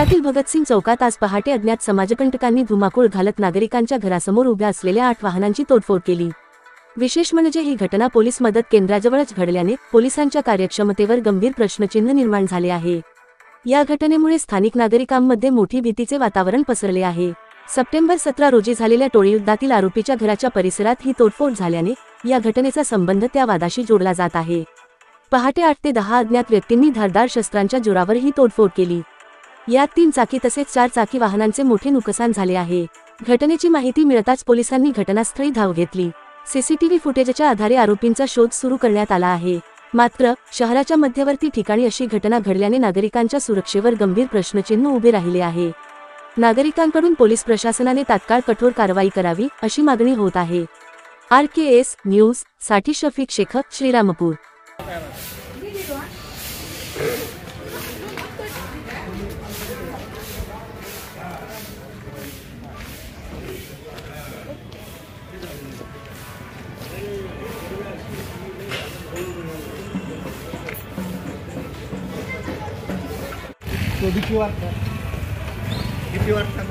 शहरातील भगतसिंग चौकात आज पहाटे अज्ञात समाजकंटकांनी धुमाकूळ घालत नागरिकांच्या घरासमोर उभ्या असलेल्या 8 वाहनांची तोडफोड केली। विशेष म्हणजे ही घटना पोलीस मदत केंद्राजवळच घडल्याने पोलिसांच्या कार्यक्षमतेवर गंभीर प्रश्नचिन्ह निर्माण झाले आहे। या घटनेमुळे स्थानिक नागरिकांमध्ये मोठी भीतीचे वातावरण पसरले आहे। सप्टेंबर 17 रोजी झालेल्या टोळीयुद्धातील आरोपीच्या घराच्या परिसरात ही तोडफोड झाल्याने या घटनेचा संबंध त्या वादाशी जोडला जात आहे। पहाटे 8 ते 10 अज्ञात व्यक्तींनी धारदार शस्त्रांच्या जोरावर ही तोडफोड केली। यात 3 चाकी तसेच 4 चाकी वाहनांचे मोठे नुकसान झाले आहे। घटनेची माहिती मिळताच पोलिसांनी घटनास्थळी धाव घेतली। सीसीटीव्ही फुटेजच्या आधारे आरोपींचा शोध सुरू करण्यात आला आहे। मात्र शहराच्या मध्यवर्ती ठिकाणी अशी घटना घडल्याने नागरिकांच्या सुरक्षेवर गंभीर प्रश्नचिन्ह उभे राहिले आहे। नागरिकांकडून पोलीस प्रशासनाने तात्काळ कठोर कारवाई करावी अशी मागणी होत आहे। RKS न्यूज साठी शफीक शेख, श्रीरामपूर। किती वाजता